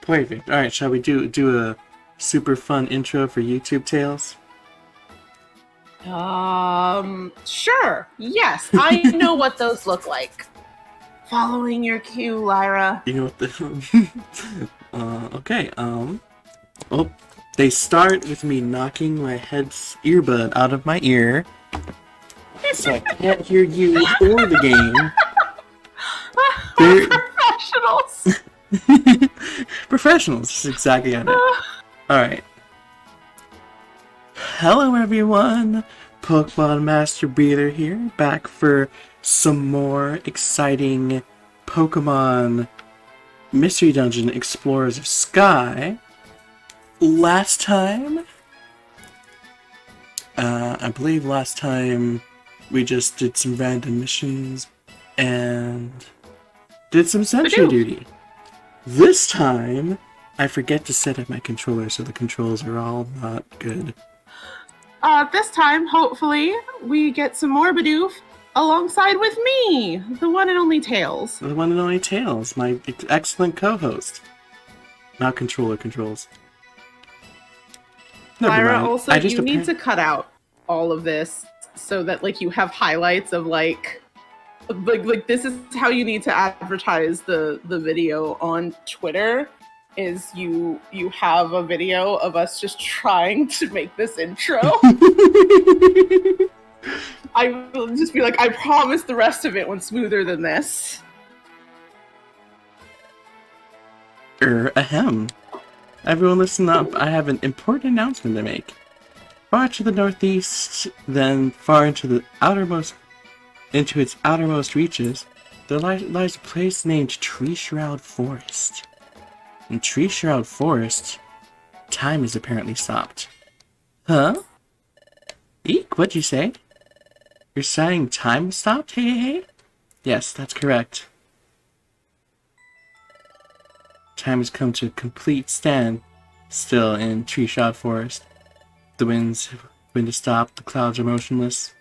Perfect. Alright, shall we do a super fun intro for YouTube Tales? Sure. Yes, I know what those look like. Following your cue, Lyra. You know what the... okay, oh, they start with me knocking my head's earbud out of my ear, so I can't hear you or the game. Professionals! Professionals, that's exactly on it. Alright. Hello everyone! pkmnMasterWheeler here, back for some more exciting Pokemon Mystery Dungeon Explorers of Sky. Last time, I believe last time we just did some random missions and did some sentry duty. This time, I forget to set up my controller, so the controls are all not good. This time, hopefully, we get some more Bidoof alongside with me, the one and only Tails. The one and only Tails, my excellent co-host. Not controller controls. Never Lyra, mind. also, you need to cut out all of this so that, like, you have highlights of, like this is how you need to advertise the video on Twitter. Is you have a video of us just trying to make this intro. I will just be like, I promise the rest of it went smoother than this. Ahem. Everyone listen up, I have an important announcement to make. Far to the northeast, then far into its outermost reaches, there lies a place named Tree Shroud Forest. In Tree Shroud Forest, time is apparently stopped. Huh? Eek, what'd you say? You're saying time stopped, hey? Yes, that's correct. Time has come to a complete stand still in Tree Shroud Forest. The wind has stopped, the clouds are motionless.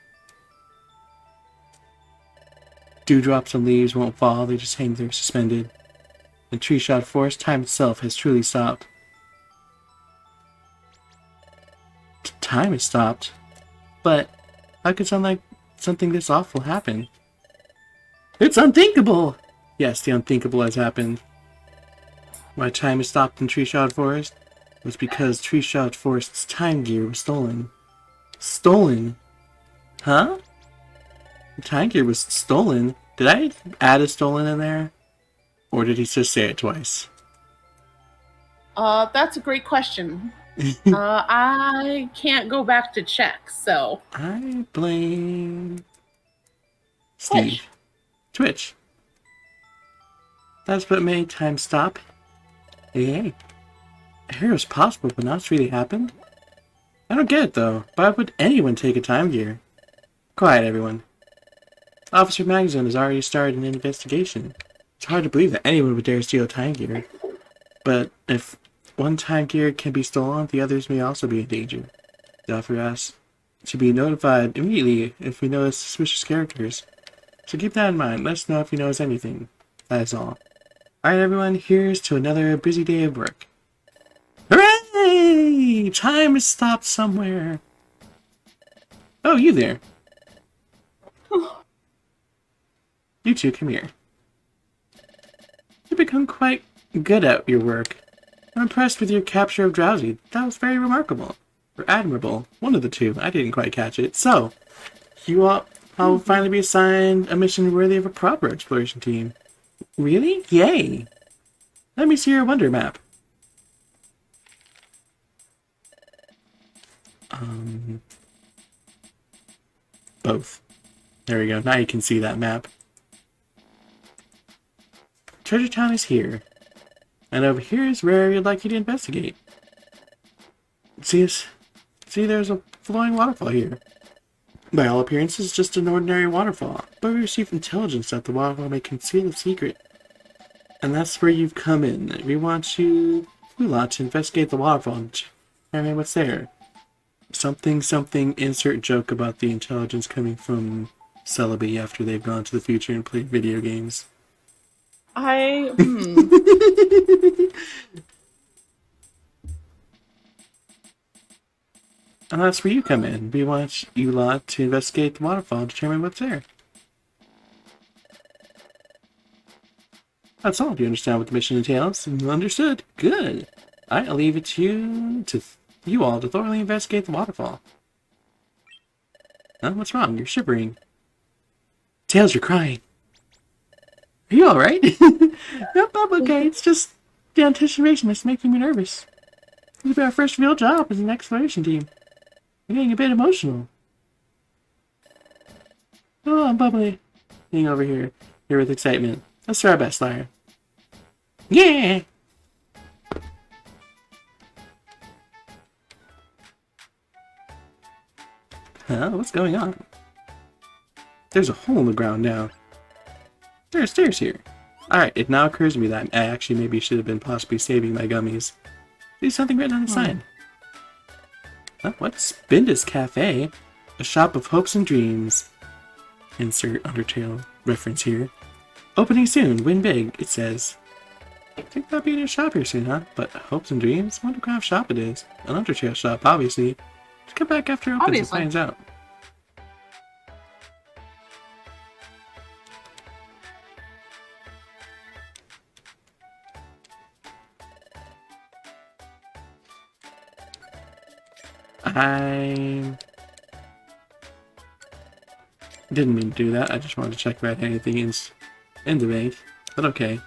Dewdrops and leaves won't fall, they just hang there suspended. In Tree Shroud Forest, time itself has truly stopped. Time has stopped? But how could something this awful happen? It's unthinkable! Yes, the unthinkable has happened. Why time has stopped in Tree Shroud Forest was because Tree Shroud Forest's time gear was stolen. Stolen? Huh? The time gear was stolen? Did I add a stolen in there? Or did he just say it twice? That's a great question. I can't go back to check, so... I blame... Steve. Twitch. That's what made time stop. Hey. I hear it was possible, but now it's really happened? I don't get it, though. Why would anyone take a time gear? Quiet, everyone. Officer Magazine has already started an investigation. It's hard to believe that anyone would dare steal time gear. But if one time gear can be stolen, the others may also be in danger. The officer asks to be notified immediately if we notice suspicious characters. So keep that in mind. Let us know if you notice anything. That is all. Alright everyone, here's to another busy day of work. Hooray! Time has stopped somewhere. Oh, you there. You two, come here. You've become quite good at your work. I'm impressed with your capture of Drowsy. That was very remarkable. Or admirable. One of the two. I didn't quite catch it. So, you all will finally be assigned a mission worthy of a proper exploration team. Really? Yay! Let me see your wonder map. Both. There we go. Now you can see that map. Treasure Town is here. And over here is where you'd like you to investigate. See, there's a flowing waterfall here. By all appearances, it's just an ordinary waterfall. But we received intelligence that the waterfall may conceal a secret. And that's where you've come in. We want to investigate the waterfall and determine what's there. Something, insert joke about the intelligence coming from Celebi after they've gone to the future and played video games. And that's where you come in. We want you lot to investigate the waterfall and determine what's there. That's all. Do you understand what the mission entails? Understood. Good. I'll leave it to you all to thoroughly investigate the waterfall. Huh? What's wrong? You're shivering. Tails, you're crying. Are you alright? Yep, I'm okay. It's just the anticipation that's making me nervous. This will be our first real job as an exploration team. I'm getting a bit emotional. Oh, I'm bubbly. Being over here with excitement. Let's try our best, Lyra. Yeah! Huh? What's going on? There's a hole in the ground now. There are stairs here. Alright, it now occurs to me that I actually maybe should have been possibly saving my gummies. There's something written on the sign. Huh? What's Binda's Cafe? A shop of hopes and dreams. Insert Undertale reference here. Opening soon, win big, it says. I think that'll be a new shop here soon, huh? But hopes and dreams? Wonder what kind of shop it is. An Undertale shop, obviously. Let's come back after it opens and finds out. I didn't mean to do that. I just wanted to check if I had anything in the bank. But okay.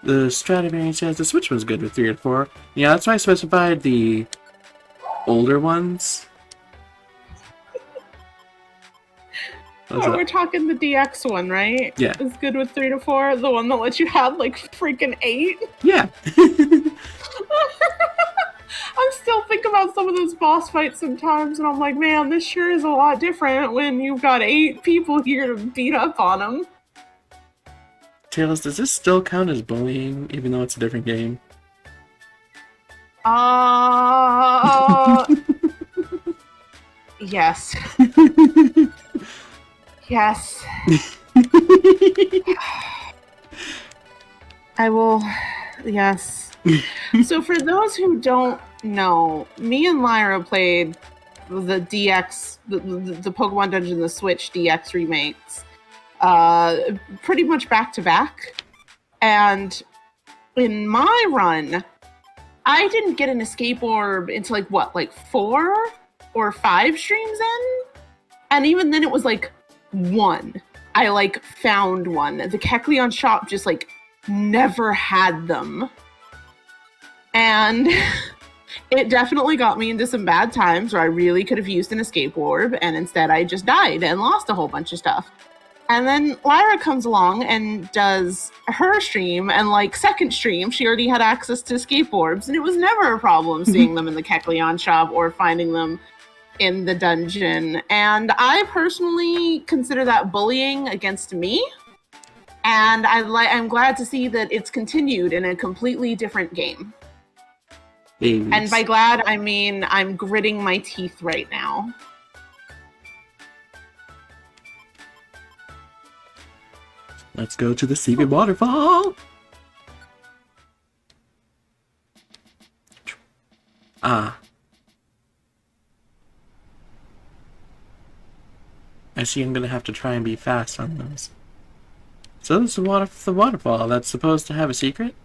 The Stradivarian says the Switch was good with 3 and 4. Yeah, that's why I specified the older ones. Oh, we're talking the DX one, right? Yeah. It's good with 3 to 4. The one that lets you have like freaking 8. Yeah. I'm still thinking about some of those boss fights sometimes, and I'm like, man, this sure is a lot different when you've got 8 people here to beat up on them. Tails, does this still count as bullying, even though it's a different game? Yes. Yes. I will. Yes. So for those who don't know, me and Lyra played the DX, the Pokemon Dungeon, the Switch DX remakes, pretty much back to back. And in my run, I didn't get an escape orb until like 4 or 5 streams in, and even then it was like 1. I found one. The Kecleon shop just never had them. And it definitely got me into some bad times where I really could have used an escape orb, and instead I just died and lost a whole bunch of stuff. And then Lyra comes along and does her stream, and second stream, she already had access to escape orbs, and it was never a problem seeing them in the Kecleon shop or finding them in the dungeon. And I personally consider that bullying against me. And I'm glad to see that it's continued in a completely different game. Babies. And by glad, I mean I'm gritting my teeth right now. Let's go to the secret waterfall! Ah. I see I'm gonna have to try and be fast on those. So this is the waterfall that's supposed to have a secret?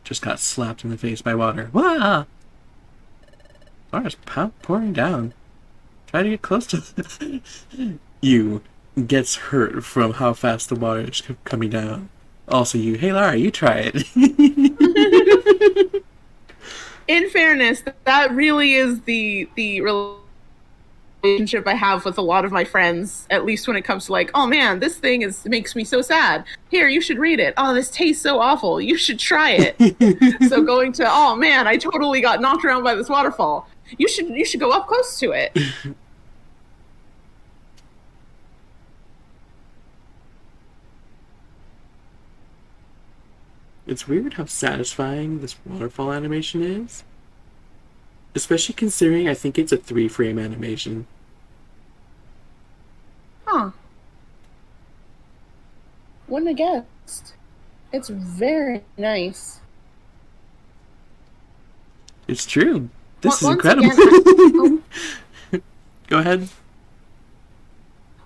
Just got slapped in the face by water. Wah! Water's pouring down. Try to get close to you gets hurt from how fast the water is coming down. Also you, hey Lara, you try it. In fairness, that really is the relationship I have with a lot of my friends, at least when it comes to oh man, this thing makes me so sad. Here, you should read it. Oh, this tastes so awful. You should try it. So going to, oh man, I totally got knocked around by this waterfall. You should go up close to it. It's weird how satisfying this waterfall animation is. Especially considering I think it's a 3-frame animation. Huh. Wouldn't have guessed. It's very nice. It's true. This is Once incredible. again, Go ahead.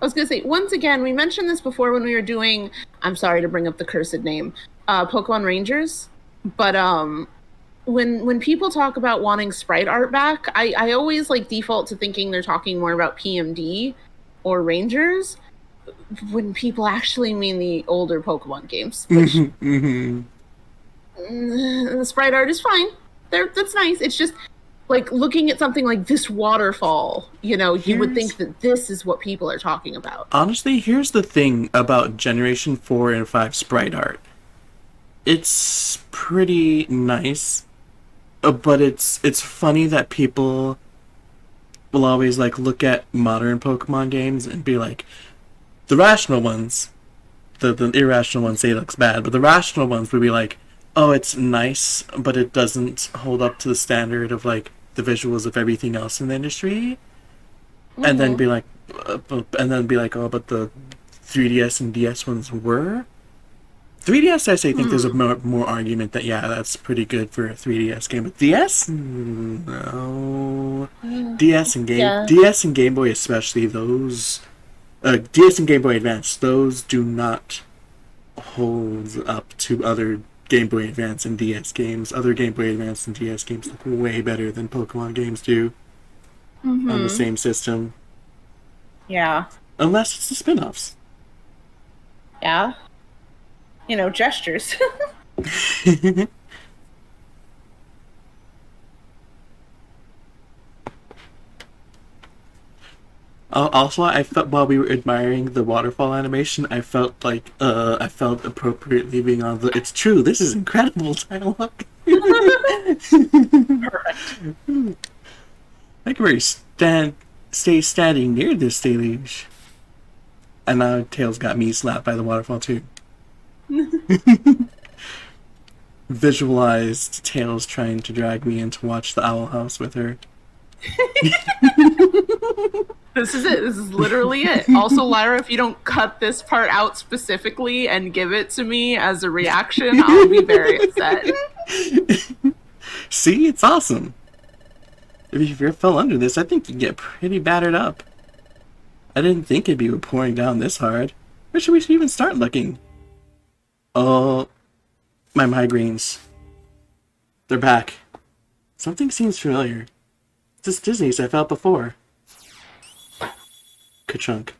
I was gonna say, once again, we mentioned this before when we were doing, I'm sorry to bring up the cursed name, Pokemon Rangers, but when people talk about wanting sprite art back, I always like default to thinking they're talking more about PMD or Rangers, when people actually mean the older Pokemon games, which the sprite art is fine. That's nice. It's just like looking at something like this waterfall, you know, you would think that this is what people are talking about. Honestly, here's the thing about Generation 4 and 5 sprite art. It's pretty nice, but it's funny that people will always like look at modern Pokemon games and be like, the rational ones, the irrational ones say it looks bad, but the rational ones would be like, oh, it's nice, but it doesn't hold up to the standard of like the visuals of everything else in the industry. And then be like, oh, but the 3DS and DS ones were. 3DS, I say, think there's a more argument that yeah, that's pretty good for a 3DS game. But DS, no. DS and Game Boy, especially those. DS and Game Boy Advance, those do not hold up to other Game Boy Advance and DS games. Other Game Boy Advance and DS games look way better than Pokemon games do on the same system. Yeah. Unless it's the spin-offs. Yeah. You know, gestures. Also, I felt while we were admiring the waterfall animation, I felt like I felt appropriately being on the "It's true, this is incredible" dialogue. Perfect. Like where you stay standing near this deluge. And now Tails got me slapped by the waterfall too. Visualized Tails trying to drag me in to watch the Owl House with her. This is it. This is literally it. Also, Lyra, if you don't cut this part out specifically and give it to me as a reaction, I'll be very upset. See, it's awesome. If you ever fell under this, I think you'd get pretty battered up. I didn't think it'd be pouring down this hard. Where should we even start looking? Oh, my migraines. They're back. Something seems familiar. It's this Disney's I felt before. Ka-chunk.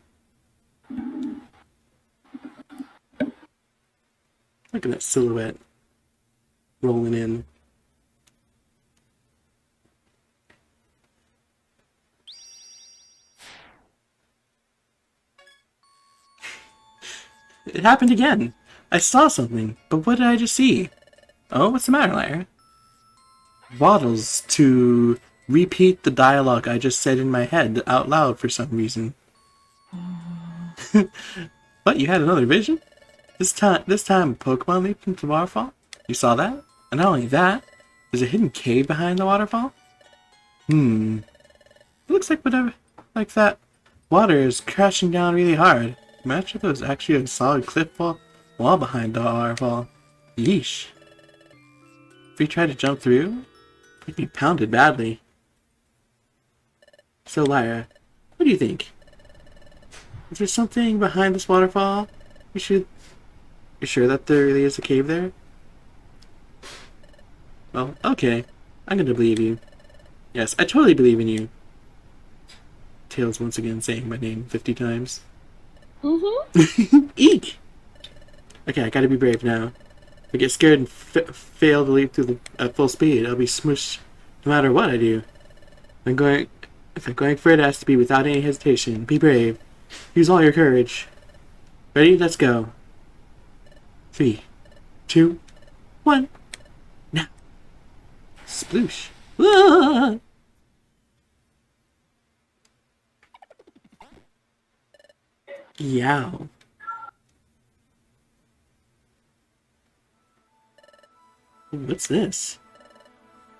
Look at that silhouette rolling in. It happened again. I saw something, but what did I just see? Oh, what's the matter, Lyra? Waddles to repeat the dialogue I just said in my head out loud for some reason. What, you had another vision? This time Pokemon leaped into the waterfall? You saw that? And not only that, there's a hidden cave behind the waterfall? It looks like whatever, like that water is crashing down really hard. Imagine if there was actually a solid cliff wall behind the waterfall. Yeesh. If we tried to jump through, we'd be pounded badly. So, Lyra, what do you think? Is there something behind this waterfall? You sure that there really is a cave there? Well, okay. I'm gonna believe you. Yes, I totally believe in you. Tails once again saying my name 50 times. Eek! Okay, I gotta be brave now. If I get scared and fail to leap through at full speed, I'll be smushed no matter what I do. If I'm going for it, it has to be without any hesitation. Be brave. Use all your courage. Ready? Let's go. 3, 2, 1. Now. Sploosh. Ah! Yow. What's this?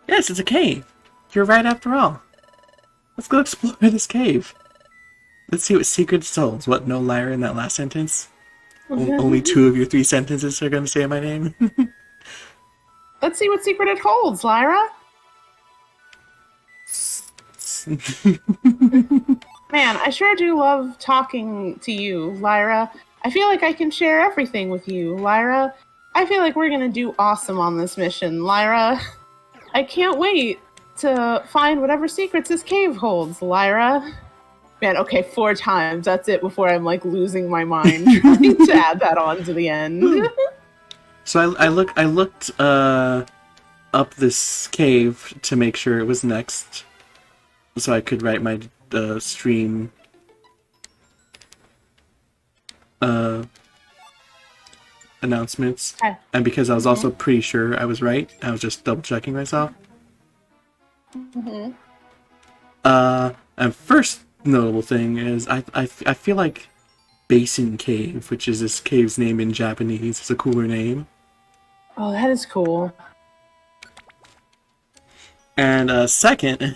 Yes, it's a cave. You're right after all. Let's go explore this cave. Let's see what secrets holds. What, no Lyra in that last sentence? Only 2 of your 3 sentences are going to say my name? Let's see what secret it holds, Lyra. Tails. Man, I sure do love talking to you, Lyra. I feel like I can share everything with you, Lyra. I feel like we're gonna do awesome on this mission, Lyra. I can't wait to find whatever secrets this cave holds, Lyra. Man, okay, 4 times. That's it before I'm like losing my mind trying to add that on to the end. So I looked up this cave to make sure it was next, so I could write my stream announcements. Okay. And because I was also pretty sure I was right, I was just double checking myself. And first notable thing is I feel like Basin Cave, which is this cave's name in Japanese, is a cooler name. Oh, that is cool. And second,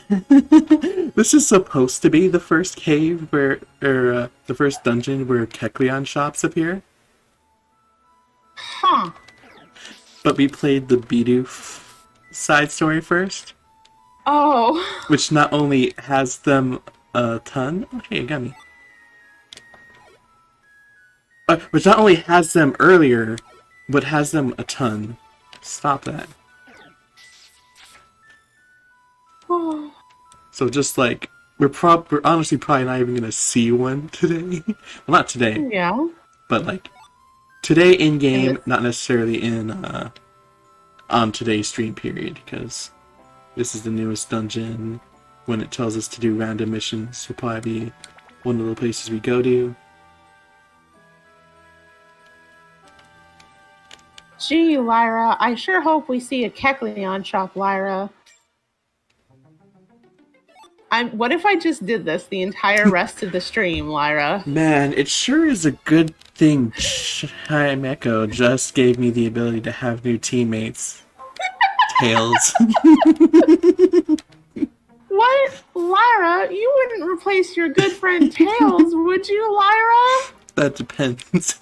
this is supposed to be the first cave where, or the first dungeon where Kecleon shops appear. Huh. But we played the Bidoof side story first, Oh. which not only has them a ton. Oh, hey, it got me. Which not only has them earlier, but has them a ton. Stop that. Oh. So just like we're honestly probably not even gonna see one today. Well, not today, Yeah. but like today in game, not necessarily in on today's stream period, because this is the newest dungeon. When it tells us to do random missions, will probably be one of the places we go to. Gee, Lyra, I sure hope we see a Kecleon shop, Lyra. What if I just did this the entire rest of the stream, Lyra? Man, it sure is a good thing Chimecho just gave me the ability to have new teammates. Tails. What? Lyra, you wouldn't replace your good friend Tails, would you, Lyra? That depends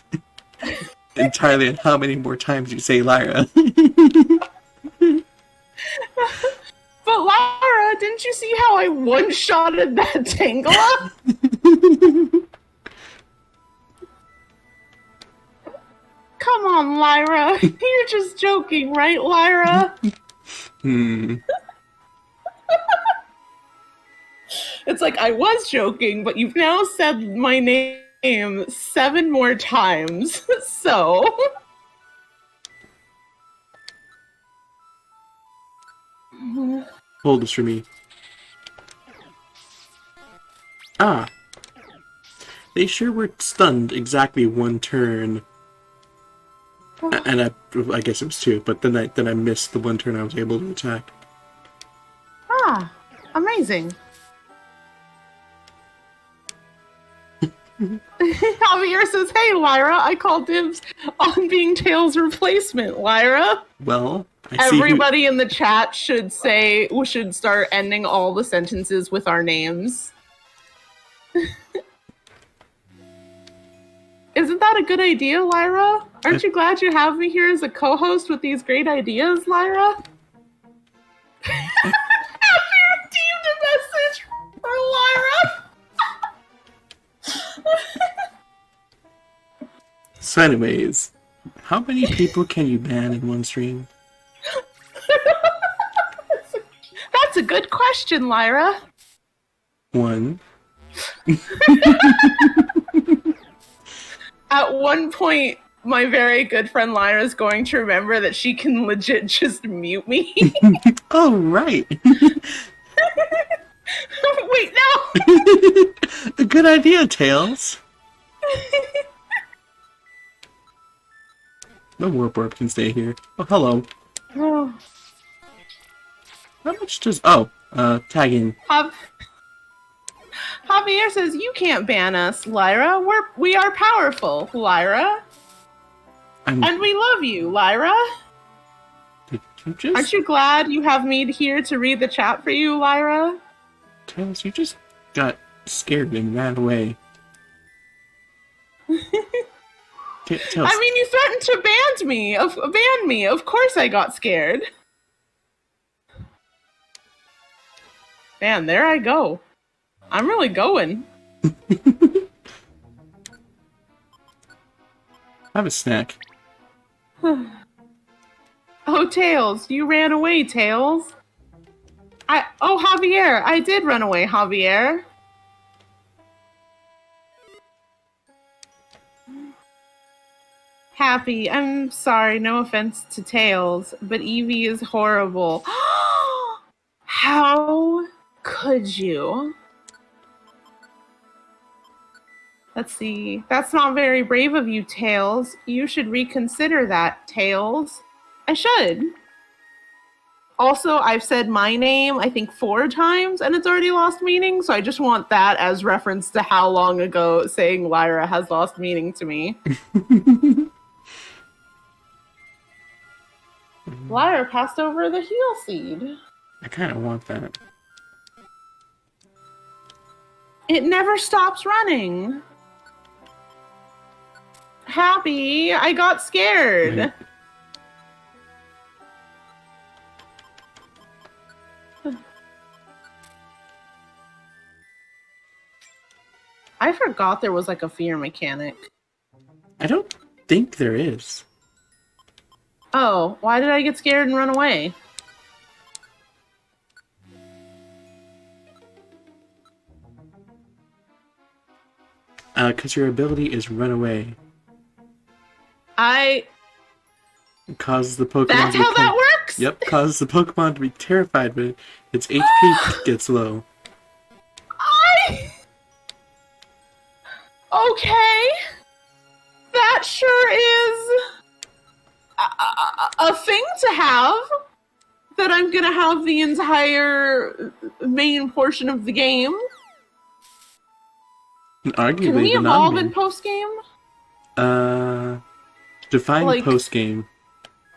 entirely on how many more times you say Lyra. But Lyra, didn't you see how I one-shotted that Tangela? Come on, Lyra. You're just joking, right, Lyra? It's like, I was joking, but you've now said my name 7 more times, so... Hold this for me. Ah. They sure were stunned exactly 1 turn. And I guess it was 2, but then I missed the 1 turn I was able to attack. Ah, amazing. Javier says, hey, Lyra, I call dibs on being Tails' replacement, Lyra. Well, I see Everybody in the chat should say, we should start ending all the sentences with our names. Isn't that a good idea, Lyra? Aren't you glad you have me here as a co-host with these great ideas, Lyra? Have you received a message for Lyra? So anyways, how many people can you ban in one stream? That's a good question, Lyra. 1. At one point, my very good friend Lyra is going to remember that she can legit just mute me. Oh, right. Wait, no! A good idea, Tails. No warp warp can stay here. Oh, hello. Oh. How much does... Oh, tagging. Javier says, you can't ban us, Lyra. We are powerful, Lyra. And we love you, Lyra. Did you just... Aren't you glad you have me here to read the chat for you, Lyra? Tails, you just got scared and ran away. Tails. I mean, you threatened to ban me. Of course I got scared. Man, there I go. I'm really going. Have a snack. Oh, Tails, you ran away, Tails. Oh, Javier, I did run away, Javier. Happy, I'm sorry, no offense to Tails, but Eevee is horrible. How could you? Let's see. That's not very brave of you, Tails. You should reconsider that, Tails. I should. Also, I've said my name, I think 4 times, and it's already lost meaning, so I just want that as reference to how long ago saying Lyra has lost meaning to me. Lyra passed over the heal seed. I kind of want that. It never stops running. Happy, I got scared. Right. I forgot there was like a fear mechanic. I don't think there is. Oh, why did I get scared and run away? Because your ability is run away. It causes the Pokemon That's to how that works? Yep, causes the Pokemon to be terrified when its HP gets low. Okay. That sure is a thing to have. That I'm gonna have the entire main portion of the game. And arguably, Can we the evolve non-main. in post-game? Define Like- post-game.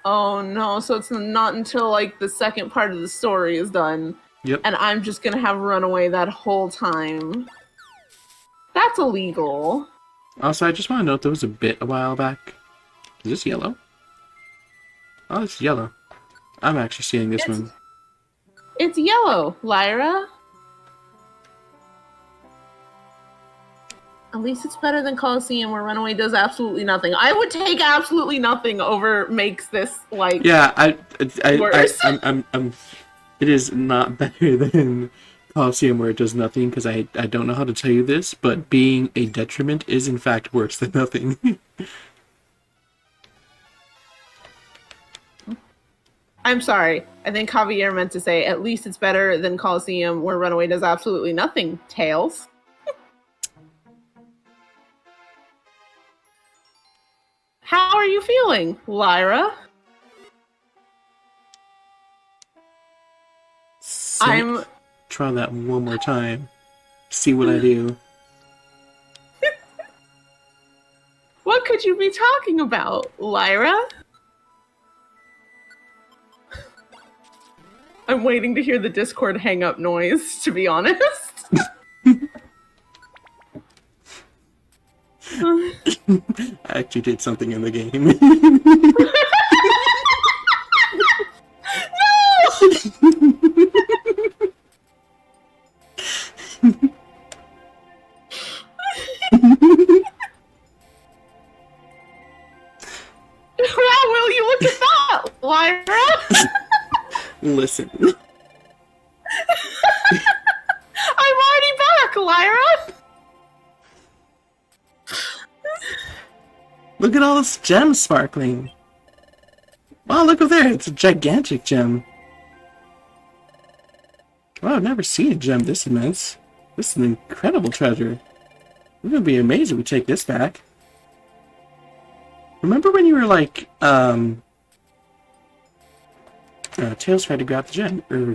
Oh no, so it's not until like the second part of the story is done. Yep. And I'm just gonna have Runaway that whole time. That's illegal. Also, I just want to note there was a bit a while back. Is this yellow? Oh, it's yellow. I'm actually seeing this one. It's yellow, Lyra. At least it's better than Coliseum, where Runaway does absolutely nothing. I would take absolutely nothing over makes this like Yeah, worse. It is not better than Coliseum where it does nothing, because I don't know how to tell you this, but being a detriment is in fact worse than nothing. I'm sorry. I think Javier meant to say, at least it's better than Coliseum, where Runaway does absolutely nothing. Tails. How are you feeling, Lyra? So, try that one more time. See what I do. What could you be talking about, Lyra? I'm waiting to hear the Discord hang up noise, to be honest. I actually did something in the game. Wow, will you look at that, Lyra? Listen. I'm already back, Lyra! Look at all this gems sparkling. Wow, look over there. It's a gigantic gem. Wow, I've never seen a gem this immense. This is an incredible treasure. We're gonna be amazed if we take this back. Remember when you were like, Tails tried to grab the gem. But do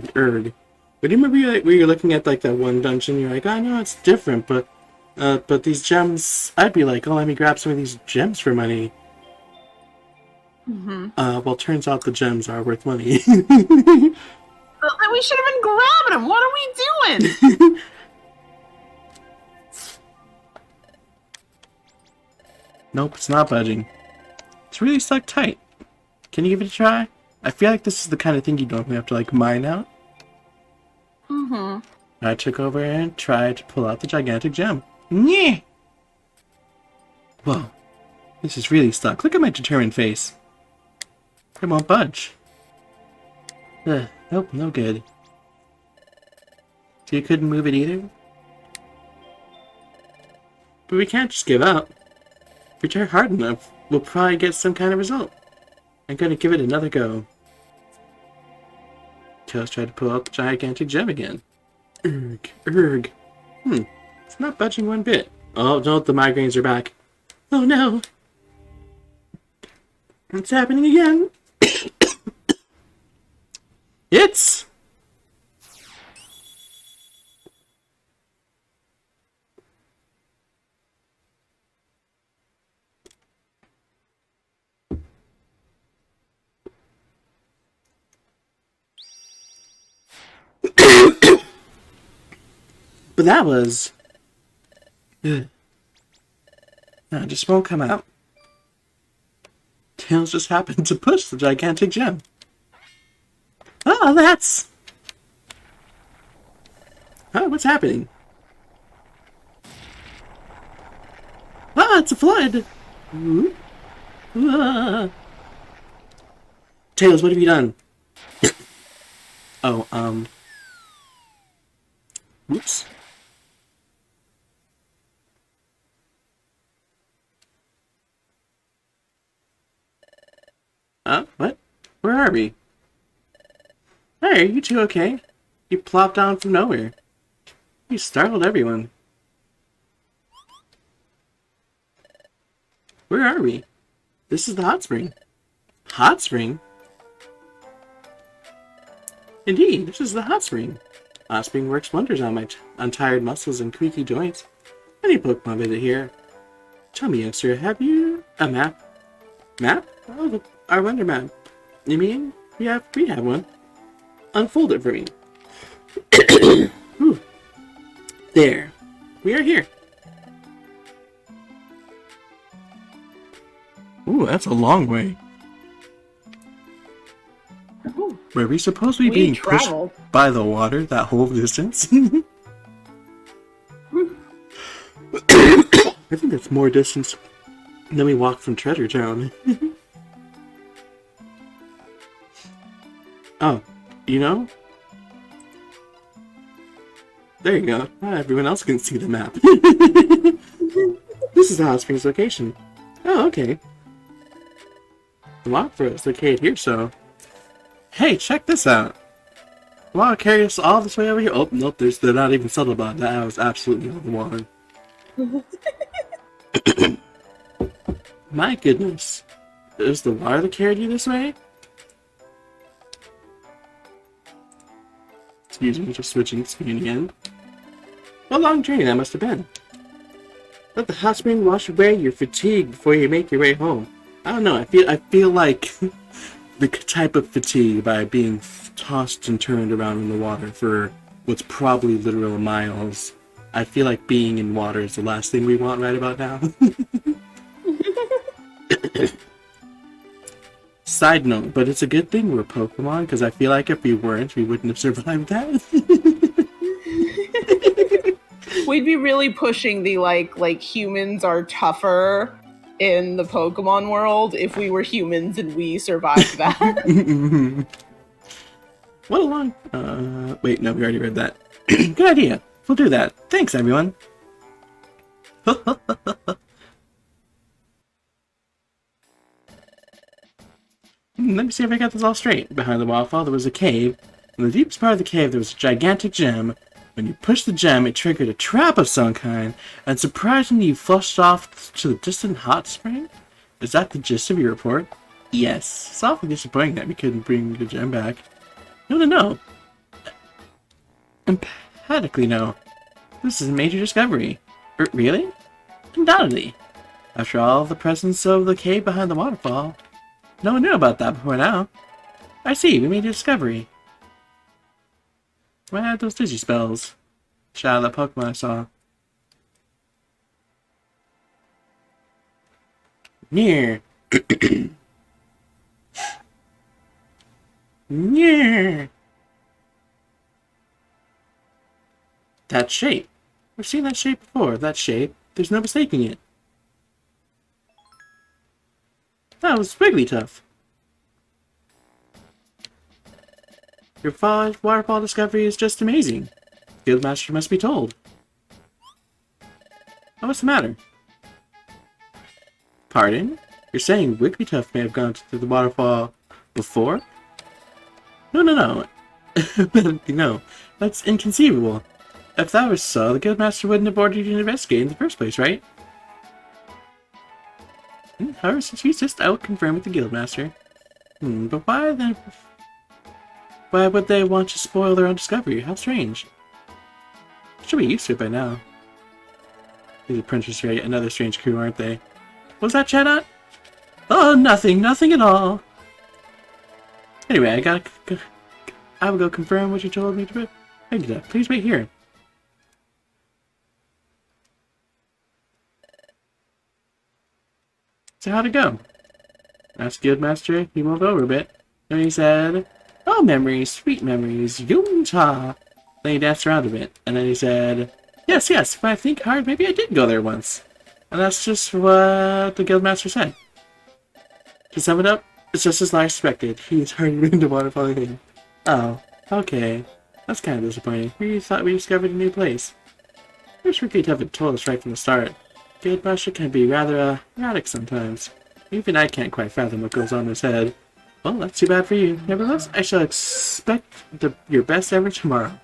you remember where you're looking at like that one dungeon? You're like, I know it's different, but these gems, I'd be like, oh, let me grab some of these gems for money. Mm-hmm. Well, turns out the gems are worth money. We should have been grabbing them. What are we doing? Nope, it's not budging. It's really stuck tight. Can you give it a try? I feel like this is the kind of thing you don't have to like mine out. Mm-hmm. I took over and tried to pull out the gigantic gem. Nyeh! Whoa. This is really stuck. Look at my determined face. It won't budge. Ugh, nope, no good. So you couldn't move it either? But we can't just give up. If we try hard enough, we'll probably get some kind of result. I'm gonna give it another go. Tails tried to pull out the gigantic gem again. Erg, erg. It's not budging one bit. Oh no, the migraines are back. Oh no! It's happening again! It's... But that was... Ugh. No, it just won't come out. Tails just happened to push the gigantic gem. Oh, that's... Oh, what's happening? Ah, it's a flood! Ooh. Ah. Tails, what have you done? Oh, whoops. What? Where are we? Hey, are you two okay? You plopped down from nowhere. You startled everyone. Where are we? This is the hot spring. Hot spring? Indeed, this is the hot spring. Hot spring works wonders on my untired muscles and creaky joints. Any Pokemon visit here. Tell me, youngster, have you a map? Map? Oh, our wonder map. You mean? We have one. Unfold it for me. There. We are here. Ooh, that's a long way. Oh, Were we supposed to be being pushed by the water that whole distance? I think that's more distance than we walked from Treasure Town. Oh, you know? There you go. Now everyone else can see the map. This is the hot springs location. Oh, okay. The water is located here, so... Hey, check this out! The water carry us all this way over here. Oh, nope, they're not even subtle about that. I was absolutely on the water. My goodness. Is the water that carried you this way? Excuse me, just switching screen again. What a long journey that must have been. Let the hot spring wash away your fatigue before you make your way home. I don't know, I feel like the type of fatigue by being tossed and turned around in the water for what's probably literal miles. I feel like being in water is the last thing we want right about now. Side note, but it's a good thing we're Pokemon, because I feel like if we weren't, we wouldn't have survived that. we'd be really pushing the like humans are tougher in the Pokemon world if we were humans and we survived that. What a long... wait, no, we already read that. Good idea. We'll do that. Thanks, everyone. Let me see if I got this all straight. Behind the waterfall, there was a cave. In the deepest part of the cave, there was a gigantic gem. When you pushed the gem, it triggered a trap of some kind, and surprisingly, you flushed off to the distant hot spring? Is that the gist of your report? Yes. It's awfully disappointing that we couldn't bring the gem back. No. Emphatically no. This is a major discovery. Really? Undoubtedly. After all, the presence of the cave behind the waterfall. No one knew about that before now. I see, we made a discovery. Why had those digi spells? Shout out that Pokemon I saw. Near. Near. That shape. We've seen that shape before. That shape. There's no mistaking it. That was Wigglytuff. Your waterfall discovery is just amazing. Guildmaster must be told. Oh, what's the matter? Pardon? You're saying Wigglytuff may have gone to the waterfall before? No. No, that's inconceivable. If that was so, the Guildmaster wouldn't have ordered you to investigate in the first place, right? However, since he's just out confirmed with the Guildmaster. But why then? Why would they want to spoil their own discovery? How strange. Should be used to it by now. These apprentices are yet another strange crew, aren't they? Was that Chatot? Oh, nothing at all. Anyway, I will go confirm what you told me to do. Please wait here. So how'd it go? Asked Guildmaster. He moved over a bit. Then he said, "Oh, memories, sweet memories, Yum-cha." Then he danced around a bit, and then he said, Yes, if I think hard, maybe I did go there once." And that's just what the Guildmaster said. To sum it up, it's just as I expected. He's hardly been to Waterfall Cave. Oh, okay. That's kind of disappointing. We thought we discovered a new place. I wish we could have told us right from the start. Guildmaster can be rather erratic sometimes. Even I can't quite fathom what goes on in his head. Well, that's too bad for you. Nevertheless, I shall expect your best ever tomorrow.